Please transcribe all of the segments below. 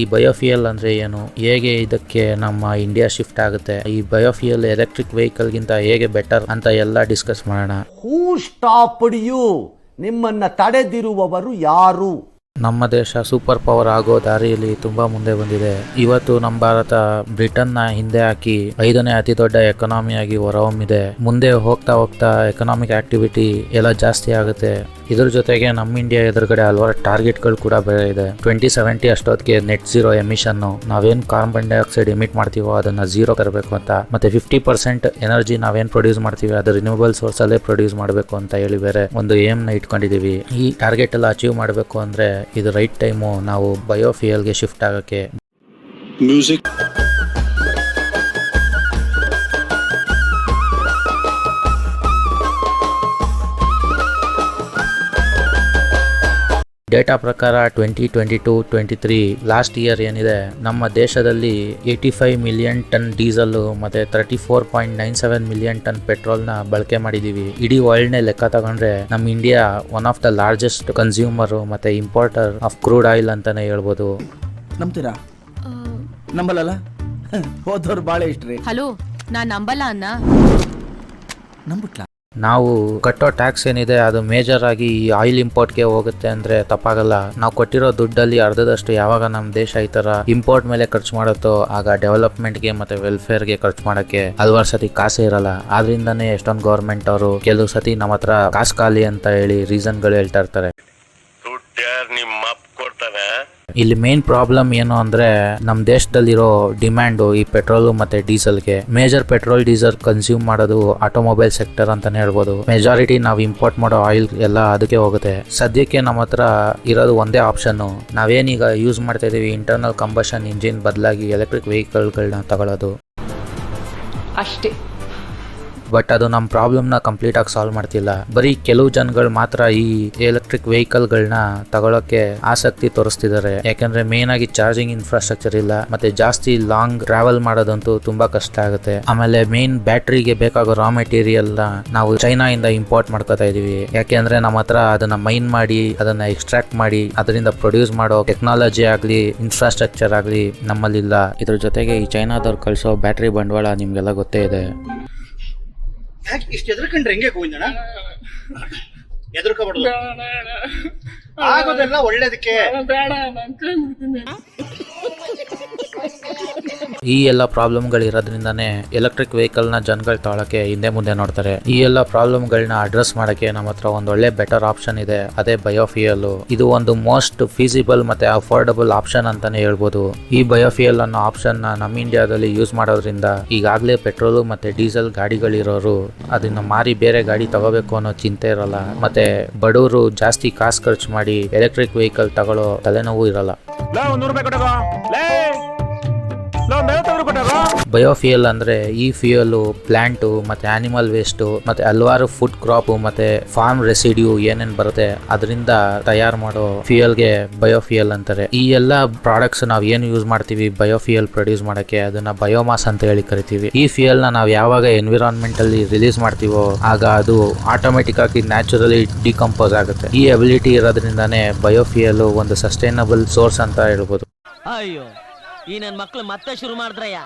ಈ ಬಯೋಫ್ಯೂಯಲ್ ಅಂದರೆ ಏನು, ಹೇಗೆ ಇದಕ್ಕೆ ನಮ್ಮ ಇಂಡಿಯಾ ಶಿಫ್ಟ್ ಆಗುತ್ತೆ, ಈ ಬಯೋಫ್ಯೂಯಲ್ ಎಲೆಕ್ಟ್ರಿಕ್ ವೆಹಿಕಲ್ಗಿಂತ ಹೇಗೆ ಬೆಟರ್ ಅಂತ ಎಲ್ಲ ಡಿಸ್ಕಸ್ ಮಾಡೋಣ. ಹೂ ಸ್ಟಾಪ್ಡ್ ಯು? ನಿಮ್ಮನ್ನ ತಡೆದಿರುವವರು ಯಾರು? ನಮ್ಮ ದೇಶ ಸೂಪರ್ ಪವರ್ ಆಗೋ ದಾರಿಯಲ್ಲಿ ತುಂಬಾ ಮುಂದೆ ಬಂದಿದೆ. ಇವತ್ತು ನಮ್ಮ ಭಾರತ ಬ್ರಿಟನ್ನ ಹಿಂದೆ ಹಾಕಿ 5ನೇ ಅತಿ ದೊಡ್ಡ ಎಕಾನಮಿಯಾಗಿ ಹೊರಹೊಮ್ಮಿದೆ. ಮುಂದೆ ಹೋಗ್ತಾ ಹೋಗ್ತಾ ಎಕನಾಮಿಕ್ ಆಕ್ಟಿವಿಟಿ ಎಲ್ಲ ಜಾಸ್ತಿ ಆಗುತ್ತೆ. ಇದ್ರ ಜೊತೆಗೆ ನಮ್ಮ ಇಂಡಿಯಾ ಎದುರುಗಡೆ ಹಲವಾರು ಟಾರ್ಗೆಟ್ಗಳು ಕೂಡ ಬೇರೆ ಇದೆ. 2070 ಅಷ್ಟೊತ್ತಿಗೆ ನೆಟ್ ಝೀರೋ ಎಮಿಷನ್, ನಾವೇನ್ ಕಾರ್ಬನ್ ಡೈಆಕ್ಸೈಡ್ ಎಮಿಟ್ ಮಾಡ್ತೀವೋ ಅದನ್ನ ಝೀರೋ ತರಬೇಕು ಅಂತ, ಮತ್ತೆ 50% ಎನರ್ಜಿ ನಾವೇನ್ ಪ್ರೊಡ್ಯೂಸ್ ಮಾಡ್ತೀವಿ ಅದು ರಿನ್ಯೂವಬಲ್ ಸೋರ್ಸ್ ಅಲ್ಲೇ ಪ್ರೊಡ್ಯೂಸ್ ಮಾಡಬೇಕು ಅಂತ ಹೇಳಿ ಬೇರೆ ಒಂದು ಏಮ್ ನ ಇಟ್ಕೊಂಡಿದೀವಿ. ಈ ಟಾರ್ಗೆಟ್ ಎಲ್ಲ ಅಚೀವ್ ಮಾಡಬೇಕು ಅಂದ್ರೆ ಇದು ರೈಟ್ ಟೈಮು ನಾವು ಬಯೋಫ್ಯೂಯಲ್ಗೆ ಶಿಫ್ಟ್ ಆಗಕ್ಕೆ. ಮ್ಯೂಸಿಕ್ ಡೇಟಾ ಪ್ರಕಾರ 2022-23 ಲಾಸ್ಟ್ ಇಯರ್ ಏನಿದೆ, ನಮ್ಮ ದೇಶದಲ್ಲಿ 85 ಮಿಲಿಯನ್ ಟನ್ ಡೀಸೆಲ್ ಮತ್ತೆ 34.97 ಮಿಲಿಯನ್ ಟನ್ ಪೆಟ್ರೋಲ್ನ ಬಳಕೆ ಮಾಡಿದೀವಿ. ಇಡೀ ವರ್ಲ್ಡ್ನೇ ಲೆಕ್ಕ ತಗೊಂಡ್ರೆ ನಮ್ಮ India one of the largest consumer ಮತ್ತೆ ಇಂಪೋರ್ಟರ್ ಆಫ್ ಕ್ರೂಡ್ ಆಯಿಲ್ ಅಂತಾನೆ ಹೇಳ್ಬೋದು. ನಂಬ್ತೀರಾ? ನಂಬಲ್ಲ. ಹೋದವ್ರು ಬಾಳೆ ಇಷ್ಟ್ರಿ. ಹಲೋ, ನಾನ್ ನಂಬಲ್ಲ ಅನ್ನ. ನಂಬಿಟ್ಲಾ? ನಾವು ಕಟ್ಟೋ ಟ್ಯಾಕ್ಸ್ ಏನಿದೆ ಅದು ಮೇಜರ್ ಆಗಿ ಈ ಆಯಿಲ್ ಇಂಪೋರ್ಟ್ಗೆ ಹೋಗುತ್ತೆ ಅಂದ್ರೆ ತಪ್ಪಾಗಲ್ಲ. ನಾವು ಕೊಟ್ಟಿರೋ ದುಡ್ಡಲ್ಲಿ ಅರ್ಧದಷ್ಟು ಯಾವಾಗ ನಮ್ಮ ದೇಶ ಈ ತರ ಇಂಪೋರ್ಟ್ ಮೇಲೆ ಖರ್ಚು ಮಾಡುತ್ತೋ ಆಗ ಡೆವಲಪ್ಮೆಂಟ್ಗೆ ಮತ್ತೆ ವೆಲ್ಫೇರ್ಗೆ ಖರ್ಚು ಮಾಡಕ್ಕೆ ಹಲವಾರು ಸತಿ ಕಾಸೇ ಇರಲ್ಲ. ಆದ್ರಿಂದಾನೇ ಎಷ್ಟೊಂದು ಗೌರ್ಮೆಂಟ್ ಅವರು ಕೆಲವು ಸತಿ ನಮ್ಮ ಹತ್ರ ಕಾಸು ಖಾಲಿ ಅಂತ ಹೇಳಿ ರೀಸನ್ಗಳು ಹೇಳ್ತಾ ಇರ್ತಾರೆ. ಇಲ್ಲಿ ಮೇನ್ ಪ್ರಾಬ್ಲಮ್ ಏನು ಅಂದ್ರೆ ನಮ್ಮ ದೇಶದಲ್ಲಿರೋ ಡಿಮ್ಯಾಂಡ್ ಈ ಪೆಟ್ರೋಲ್ ಮತ್ತೆ ಡೀಸೆಲ್ಗೆ. ಮೇಜರ್ ಪೆಟ್ರೋಲ್ ಡೀಸೆಲ್ ಕನ್ಸ್ಯೂಮ್ ಮಾಡೋದು ಆಟೋಮೊಬೈಲ್ ಸೆಕ್ಟರ್ ಅಂತಾನೆ ಹೇಳ್ಬೋದು. ಮೆಜಾರಿಟಿ ನಾವು ಇಂಪೋರ್ಟ್ ಮಾಡೋ ಆಯಿಲ್ ಎಲ್ಲ ಅದಕ್ಕೆ ಹೋಗುತ್ತೆ. ಸದ್ಯಕ್ಕೆ ನಮ್ಮ ಹತ್ರ ಇರೋದು ಒಂದೇ ಆಪ್ಷನ್, ನಾವೇನೀಗ ಯೂಸ್ ಮಾಡ್ತಾ ಇದೀವಿ ಇಂಟರ್ನಲ್ ಕಂಬಷನ್ ಇಂಜಿನ್ ಬದಲಾಗಿ ಎಲೆಕ್ಟ್ರಿಕ್ ವೆಹಿಕಲ್ಗಳನ್ನ ತಗೊಳ್ಳೋದು ಅಷ್ಟೇ. ಬಟ್ ಅದು ನಮ್ಮ ಪ್ರಾಬ್ಲಮ್ನ ಕಂಪ್ಲೀಟ್ ಆಗಿ ಸಾಲ್ವ್ ಮಾಡ್ತಿಲ್ಲ. ಬರೀ ಕೆಲವು ಜನಗಳು ಮಾತ್ರ ಈ ಎಲೆಕ್ಟ್ರಿಕ್ ವೆಹಿಕಲ್ಗಳನ್ನ ತಗೊಳಕ್ಕೆ ಆಸಕ್ತಿ ತೋರಿಸ್ತಿದ್ದಾರೆ. ಯಾಕಂದ್ರೆ ಮೇನ್ ಆಗಿ ಚಾರ್ಜಿಂಗ್ ಇನ್ಫ್ರಾಸ್ಟ್ರಕ್ಚರ್ ಇಲ್ಲ, ಮತ್ತೆ ಜಾಸ್ತಿ ಲಾಂಗ್ ಟ್ರಾವೆಲ್ ಮಾಡೋದಂತೂ ತುಂಬಾ ಕಷ್ಟ ಆಗುತ್ತೆ. ಆಮೇಲೆ ಮೇನ್ ಬ್ಯಾಟ್ರಿಗೆ ಬೇಕಾಗೋ ರಾ ಮೆಟೀರಿಯಲ್ ನಾವು ಚೈನಾ ಇಂದ ಇಂಪೋರ್ಟ್ ಮಾಡ್ಕೋತಾ ಇದೀವಿ. ಯಾಕೆಂದ್ರೆ ನಮ್ಮ ಹತ್ರ ಅದನ್ನ ಮೈನ್ ಮಾಡಿ ಅದನ್ನ ಎಕ್ಸ್ಟ್ರಾಕ್ಟ್ ಮಾಡಿ ಅದರಿಂದ ಪ್ರೊಡ್ಯೂಸ್ ಮಾಡೋ ಟೆಕ್ನಾಲಜಿ ಆಗ್ಲಿ ಇನ್ಫ್ರಾಸ್ಟ್ರಕ್ಚರ್ ಆಗ್ಲಿ ನಮ್ಮಲ್ಲಿಲ್ಲ. ಇದ್ರ ಜೊತೆಗೆ ಈ ಚೈನಾದವ್ರು ಕಳಿಸೋ ಬ್ಯಾಟ್ರಿ ಬಂಡವಾಳ ನಿಮ್ಗೆಲ್ಲ ಗೊತ್ತೇ ಇದೆ. ಇಷ್ಟು ಎದ್ರಕೊಂಡ್ರೆ ಹೆಂಗೆ ಗೋವಿಂದಣ್ಣ? ಎದ್ರಕೋಬಾರ್ದು, ಆಗೋದೆಲ್ಲ ಒಳ್ಳೇದಕ್ಕೆ. ಈ ಎಲ್ಲ ಪ್ರಾಬ್ಲಮ್ಗಳು ಇರೋದ್ರಿಂದಾನೇ ಎಲೆಕ್ಟ್ರಿಕ್ ವೆಹಿಕಲ್ ನ ಜನಗಳು ತಗೊಳಕ್ಕೆ ಹಿಂದೆ ಮುಂದೆ ನೋಡ್ತಾರೆ. ಈ ಎಲ್ಲ ಪ್ರಾಬ್ಲಮ್ಗಳನ್ನ ಅಡ್ರೆಸ್ ಮಾಡಕ್ಕೆ ನಮ್ಮ ಹತ್ರ ಒಂದು ಒಳ್ಳೆ ಬೆಟರ್ ಆಪ್ಷನ್ ಇದೆ, ಅದೇ ಬಯೋಫ್ಯೂಯಲ್. ಇದು ಒಂದು ಮೋಸ್ಟ್ ಫೀಸಿಬಲ್ ಮತ್ತೆ ಅಫೋರ್ಡಬಲ್ ಆಪ್ಷನ್ ಅಂತಾನೆ ಹೇಳ್ಬೋದು. ಈ ಬಯೋಫ್ಯೂಯಲ್ ಅನ್ನೋ ಆಪ್ಷನ್ ನಮ್ಮ ಇಂಡಿಯಾದಲ್ಲಿ ಯೂಸ್ ಮಾಡೋದ್ರಿಂದ ಈಗಾಗಲೇ ಪೆಟ್ರೋಲ್ ಮತ್ತೆ ಡೀಸೆಲ್ ಗಾಡಿಗಳಿರೋರು ಅದನ್ನ ಮಾರಿ ಬೇರೆ ಗಾಡಿ ತಗೋಬೇಕು ಅನ್ನೋ ಚಿಂತೆ ಇರಲ್ಲ. ಮತ್ತೆ ಬಡವರು ಜಾಸ್ತಿ ಕಾಸು ಖರ್ಚು ಮಾಡಿ ಎಲೆಕ್ಟ್ರಿಕ್ ವೆಹಿಕಲ್ ತಗೊಳ್ಳೋ ತಲೆನೋವು ಇರಲ್ಲ. ಬಯೋಫ್ಯೂಯಲ್ ಅಂದ್ರೆ ಈ ಫ್ಯೂಯಲ್ ಪ್ಲಾಂಟ್ ಮತ್ತೆ ಆನಿಮಲ್ ವೇಸ್ಟ್ ಮತ್ತೆ ಹಲವಾರು ಫುಡ್ ಕ್ರಾಪ್ ಮತ್ತೆ ಫಾರ್ಮ್ ರೆಸಿಡ್ಯೂ ಏನೇನ್ ಬರುತ್ತೆ ಅದರಿಂದ ತಯಾರು ಮಾಡೋ ಫ್ಯೂಯಲ್ಗೆ ಬಯೋಫ್ಯೂಯಲ್ ಅಂತಾರೆ. ಈ ಎಲ್ಲಾ ಪ್ರಾಡಕ್ಟ್ಸ್ ನಾವ್ ಏನು ಯೂಸ್ ಮಾಡ್ತೀವಿ ಬಯೋಫ್ಯೂಯಲ್ ಪ್ರೊಡ್ಯೂಸ್ ಮಾಡಕ್ಕೆ ಅದನ್ನ ಬಯೋಮಾಸ್ ಅಂತ ಹೇಳಿ ಕರಿತೀವಿ. ಈ ಫ್ಯೂಯಲ್ ನ ನಾವ್ ಯಾವಾಗ ಎನ್ವಿರಾನ್ಮೆಂಟ್ ಅಲ್ಲಿ ರಿಲೀಸ್ ಮಾಡ್ತೀವೋ ಆಗ ಅದು ಆಟೋಮೆಟಿಕ್ ಆಗಿ ನ್ಯಾಚುರಲಿ ಡಿಕಂಪೋಸ್ ಆಗುತ್ತೆ. ಈ ಅಬಿಲಿಟಿ ಇರೋದ್ರಿಂದಾನೇ ಬಯೋಫ್ಯೂಯಲ್ ಒಂದು ಸಸ್ಟೈನಬಲ್ ಸೋರ್ಸ್ ಅಂತ ಹೇಳ್ಬೋದು. ಅಯ್ಯೋ, ಈ ನನ್ನ ಮಕ್ಕಳು ಮತ್ತೆ ಶುರು ಮಾಡಿದ್ರಯ್ಯ.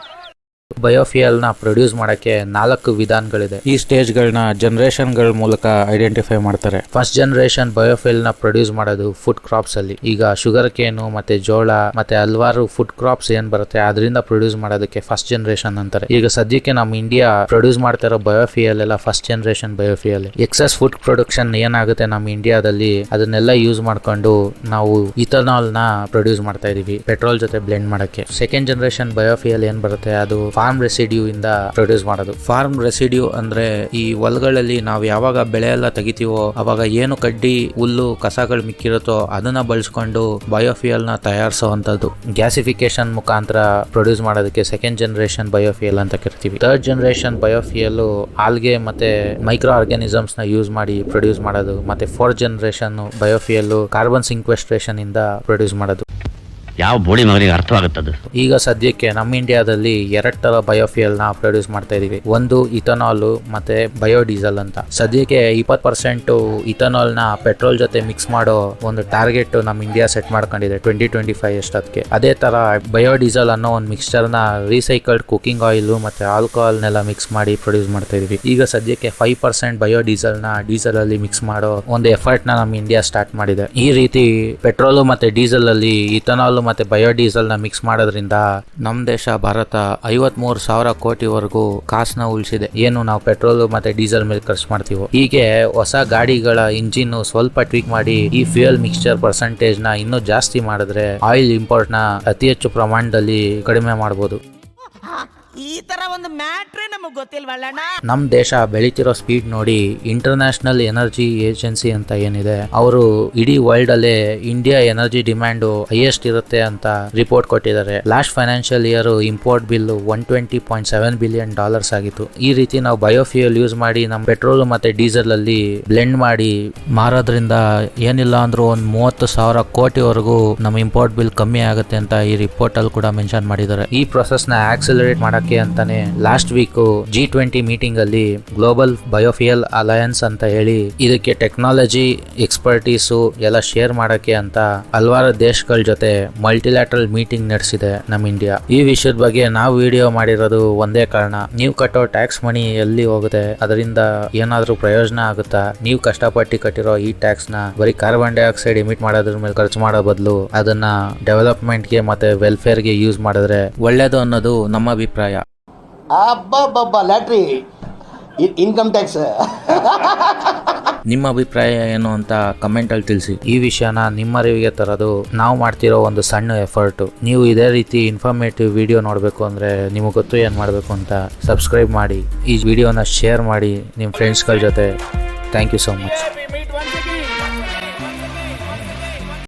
ಬಯೋಫ್ಯೂಯಲ್ ನ ಪ್ರೊಡ್ಯೂಸ್ ಮಾಡಕ್ಕೆ 4 ವಿಧಾನಗಳಿದೆ. ಈ ಸ್ಟೇಜ್ಗಳನ್ನ ಜನರೇಷನ್ ಗಳ ಮೂಲಕ ಐಡೆಂಟಿಫೈ ಮಾಡ್ತಾರೆ. ಫಸ್ಟ್ ಜನರೇಷನ್ ಬಯೋಫ್ಯೂಯಲ್ ನ ಪ್ರೊಡ್ಯೂಸ್ ಮಾಡೋದು ಫುಡ್ ಕ್ರಾಪ್ಸ್ ಅಲ್ಲಿ. ಈಗ ಶುಗರ್ ಕೇನು ಮತ್ತೆ ಜೋಳ ಮತ್ತೆ ಹಲವಾರು ಫುಡ್ ಕ್ರಾಪ್ಸ್ ಏನ್ ಬರುತ್ತೆ ಅದರಿಂದ ಪ್ರೊಡ್ಯೂಸ್ ಮಾಡೋದಕ್ಕೆ ಫಸ್ಟ್ ಜನರೇಷನ್ ಅಂತಾರೆ. ಈಗ ಸದ್ಯಕ್ಕೆ ನಮ್ಮ ಇಂಡಿಯಾ ಪ್ರೊಡ್ಯೂಸ್ ಮಾಡ್ತಾ ಇರೋ ಬಯೋಫ್ಯೂಯಲ್ ಎಲ್ಲ first generation biofuel. Excess food production ಏನಾಗುತ್ತೆ ನಮ್ಮ ಇಂಡಿಯಾದಲ್ಲಿ ಅದನ್ನೆಲ್ಲ ಯೂಸ್ ಮಾಡ್ಕೊಂಡು ನಾವು ಇಥನಾಲ್ ನ ಪ್ರೊಡ್ಯೂಸ್ ಮಾಡ್ತಾ ಇದೀವಿ ಪೆಟ್ರೋಲ್ ಜೊತೆ ಬ್ಲೆಂಡ್ ಮಾಡಕ್ಕೆ. ಸೆಕೆಂಡ್ ಜನರೇಷನ್ ಬಯೋಫ್ಯೂಯಲ್ ಏನ್ ಬರುತ್ತೆ ಅದು ಫಾರ್ಮ್ ರೆಸಿಡ್ಯೂ ಇಂದ ಪ್ರೊಡ್ಯೂಸ್ ಮಾಡೋದು. ಫಾರ್ಮ್ ರೆಸಿಡ್ಯೂ ಅಂದ್ರೆ ಈ ಹೊಲಗಳಲ್ಲಿ ನಾವು ಯಾವಾಗ ಬೆಳೆ ಎಲ್ಲ ತೆಗಿತೀವೋ ಅವಾಗ ಏನು ಕಡ್ಡಿ ಹುಲ್ಲು ಕಸಗಳು ಮಿಕ್ಕಿರುತ್ತೋ ಅದನ್ನ ಬಳಸ್ಕೊಂಡು ಬಯೋಫ್ಯೂಯಲ್ ನ ತಯಾರಿಸುವಂತದ್ದು. ಗ್ಯಾಸಿಫಿಕೇಶನ್ ಮುಖಾಂತರ ಪ್ರೊಡ್ಯೂಸ್ ಮಾಡೋದಕ್ಕೆ ಸೆಕೆಂಡ್ ಜನರೇಷನ್ ಬಯೋಫ್ಯೂಯಲ್ ಅಂತ ಕರಿತೀವಿ. ಥರ್ಡ್ ಜನರೇಷನ್ ಬಯೋಫ್ಯೂಯಲ್ ಆಲ್ಗೆ ಮತ್ತೆ ಮೈಕ್ರೋ ಆರ್ಗಾನಿಸಮ್ಸ್ ನ ಯೂಸ್ ಮಾಡಿ ಪ್ರೊಡ್ಯೂಸ್ ಮಾಡೋದು. ಮತ್ತೆ ಫೋರ್ತ್ ಜನರೇಷನ್ ಬಯೋಫ್ಯೂಯಲ್ ಕಾರ್ಬನ್ ಸಿಂಕ್ವೆಸ್ಟ್ರೇಷನ್ ಇಂದ ಪ್ರೊಡ್ಯೂಸ್ ಮಾಡೋದು. ಯಾವ ಬೋಳಿ ಮಗನಿಗೆ ಅರ್ಥವಾಗುತ್ತದು? ಈಗ ಸದ್ಯಕ್ಕೆ ನಮ್ಮ ಇಂಡಿಯಾದಲ್ಲಿ 2 ತರ ಬಯೋಫ್ಯೂಯಲ್ ನ ಪ್ರೊಡ್ಯೂಸ್ ಮಾಡ್ತಾ ಇದೀವಿ. ಒಂದು ಇಥನಾಲ್ ಮತ್ತೆ ಬಯೋಡೀಸೆಲ್ ಅಂತ. ಸದ್ಯಕ್ಕೆ 20% ಇಥನಾಲ್ ನ ಪೆಟ್ರೋಲ್ ಜೊತೆ ಮಿಕ್ಸ್ ಮಾಡೋ ಒಂದು ಟಾರ್ಗೆಟ್ ನಮ್ಮ ಇಂಡಿಯಾ ಸೆಟ್ ಮಾಡ್ಕೊಂಡಿದೆ 2025 ಅಷ್ಟೊತ್ತಿಗೆ. ಅದೇ ತರ ಬಯೋಡೀಸೆಲ್ ಅನ್ನೋ ಒಂದು ಮಿಕ್ಸ್ಚರ್ ನ ರೀಸೈಕಲ್ಡ್ ಕುಕಿಂಗ್ ಆಯಿಲ್ ಮತ್ತೆ ಆಲ್ಕೋಹಾಲ್ ನೆಲ್ಲ ಮಿಕ್ಸ್ ಮಾಡಿ ಪ್ರೊಡ್ಯೂಸ್ ಮಾಡ್ತಾ ಇದೀವಿ. ಈಗ ಸದ್ಯಕ್ಕೆ 5% ಬಯೋಡೀಸೆಲ್ ನ ಡೀಸೆಲ್ ಅಲ್ಲಿ ಮಿಕ್ಸ್ ಮಾಡೋ ಒಂದು ಎಫರ್ಟ್ ನ ನಮ್ಮ ಇಂಡಿಯಾ ಸ್ಟಾರ್ಟ್ ಮಾಡಿದೆ. ಈ ರೀತಿ ಪೆಟ್ರೋಲ್ ಮತ್ತೆ ಡೀಸೆಲ್ ಅಲ್ಲಿ ಇಥನಾಲ್ ಮತ್ತೆ ಬಯೋಡೀಸೆಲ್ ನ ಮಿಕ್ಸ್ ಮಾಡೋದ್ರಿಂದ ನಮ್ ದೇಶ ಭಾರತ 53,000 ಕೋಟಿವರೆಗೂ ಕಾಸನ್ನ ಉಳಿಸಿದೆ. ಏನು ನಾವು ಪೆಟ್ರೋಲ್ ಮತ್ತೆ ಡೀಸೆಲ್ ಮೇಲೆ ಖರ್ಚು ಮಾಡ್ತೀವೋ. ಹೀಗೆ ಹೊಸ ಗಾಡಿಗಳ ಇಂಜಿನ್ ಸ್ವಲ್ಪ ಟ್ವೀಕ್ ಮಾಡಿ ಈ ಫ್ಯೂಯಲ್ ಮಿಕ್ಸ್ಚರ್ ಪರ್ಸೆಂಟೇಜ್ ನ ಇನ್ನೂ ಜಾಸ್ತಿ ಮಾಡಿದ್ರೆ ಆಯಿಲ್ ಇಂಪೋರ್ಟ್ ನ ಅತಿ ಹೆಚ್ಚು ಪ್ರಮಾಣದಲ್ಲಿ ಕಡಿಮೆ ಮಾಡಬಹುದು. ಈ ತರ ಒಂದು ಮ್ಯಾಟ್ರೇ ನಮಗ್ ಗೊತ್ತಿಲ್ವಲ್ಲಣ್ಣ. ನಮ್ ದೇಶ ಬೆಳಿತಿರೋ ಸ್ಪೀಡ್ ನೋಡಿ ಇಂಟರ್ನ್ಯಾಷನಲ್ ಎನರ್ಜಿ ಏಜೆನ್ಸಿ ಅಂತ ಏನಿದೆ, ಅವರು ಇಡೀ ವರ್ಲ್ಡ್ ಅಲ್ಲೇ ಇಂಡಿಯಾ ಎನರ್ಜಿ ಡಿಮ್ಯಾಂಡ್ ಹೈಯೆಸ್ಟ್ ಇರುತ್ತೆ ಅಂತ ರಿಪೋರ್ಟ್ ಕೊಟ್ಟಿದ್ದಾರೆ. Last financial year import bill $120.7 billion ಆಗಿತ್ತು. ಈ ರೀತಿ ನಾವು ಬಯೋಫ್ಯೂಯಲ್ ಯೂಸ್ ಮಾಡಿ ನಮ್ಮ ಪೆಟ್ರೋಲ್ ಮತ್ತೆ ಡೀಸೆಲ್ ಅಲ್ಲಿ ಬ್ಲೆಂಡ್ ಮಾಡಿ ಮಾರೋದ್ರಿಂದ ಏನಿಲ್ಲ ಅಂದ್ರೂ ಒಂದು 30,000 ಕೋಟಿವರೆಗೂ ನಮ್ಮ ಇಂಪೋರ್ಟ್ ಬಿಲ್ ಕಮ್ಮಿ ಆಗುತ್ತೆ ಅಂತ ಈ ರಿಪೋರ್ಟ್ ಅಲ್ಲಿ ಕೂಡ ಮೆನ್ಷನ್ ಮಾಡಿದ್ದಾರೆ. ಈ ಪ್ರೊಸೆಸ್ ನ ಆಕ್ಸಿಲರೇಟ್ ಮಾಡಕ್ಕೆ ಅಂತಾನೆ ಲಾಸ್ಟ್ ವೀಕ್ G20 ಮೀಟಿಂಗ್ ಅಲ್ಲಿ ಗ್ಲೋಬಲ್ ಬಯೋಫ್ಯೂಯಲ್ ಅಲಯನ್ಸ್ ಅಂತ ಹೇಳಿ ಇದಕ್ಕೆ ಟೆಕ್ನಾಲಜಿ ಎಕ್ಸ್ಪರ್ಟೀಸು ಎಲ್ಲ ಶೇರ್ ಮಾಡಕ್ಕೆ ಅಂತ ಹಲವಾರು ದೇಶಗಳ ಜೊತೆ ಮಲ್ಟಿಲ್ಯಾಟ್ರಲ್ ಮೀಟಿಂಗ್ ನಡೆಸಿದೆ ನಮ್ಮ ಇಂಡಿಯಾ. ಈ ವಿಷಯದ ಬಗ್ಗೆ ನಾವು ವಿಡಿಯೋ ಮಾಡಿರೋದು ಒಂದೇ ಕಾರಣ, ನೀವು ಕಟ್ಟೋ ಟ್ಯಾಕ್ಸ್ ಮನಿ ಎಲ್ಲಿ ಹೋಗುತ್ತೆ, ಅದರಿಂದ ಏನಾದ್ರೂ ಪ್ರಯೋಜನ ಆಗುತ್ತಾ? ನೀವು ಕಷ್ಟಪಟ್ಟು ಕಟ್ಟಿರೋ ಈ ಟ್ಯಾಕ್ಸ್ ನ ಬರೀ ಕಾರ್ಬನ್ ಡೈಆಕ್ಸೈಡ್ ಎಮಿಟ್ ಮಾಡೋದ್ರ ಮೇಲೆ ಖರ್ಚು ಮಾಡೋ ಬದಲು ಅದನ್ನ ಡೆವಲಪ್ಮೆಂಟ್ಗೆ ಮತ್ತೆ ವೆಲ್ಫೇರ್ಗೆ ಯೂಸ್ ಮಾಡಿದ್ರೆ ಒಳ್ಳೇದು ಅನ್ನೋದು ನಮ್ಮ ಅಭಿಪ್ರಾಯ. ಲ್ಯಾಟ್ರಿ ಇನ್ಕಮ್ ಟ್ಯಾಕ್ಸ್. ನಿಮ್ಮ ಅಭಿಪ್ರಾಯ ಏನು ಅಂತ ಕಮೆಂಟ್ ಅಲ್ಲಿ ತಿಳಿಸಿ. ಈ ವಿಷಯನ ನಿಮ್ಮ ಅರಿವಿಗೆ ತರೋದು ನಾವು ಮಾಡ್ತಿರೋ ಒಂದು ಸಣ್ಣ ಎಫರ್ಟ್. ನೀವು ಇದೇ ರೀತಿ ಇನ್ಫಾರ್ಮೇಟಿವ್ ವಿಡಿಯೋ ನೋಡಬೇಕು ಅಂದ್ರೆ ನಿಮಗೆ ಗೊತ್ತು ಏನು ಮಾಡಬೇಕು ಅಂತ. ಸಬ್ಸ್ಕ್ರೈಬ್ ಮಾಡಿ, ಈ ವಿಡಿಯೋನ ಶೇರ್ ಮಾಡಿ ನಿಮ್ಮ ಫ್ರೆಂಡ್ಸ್ಗಳ ಜೊತೆ. Thank you so much.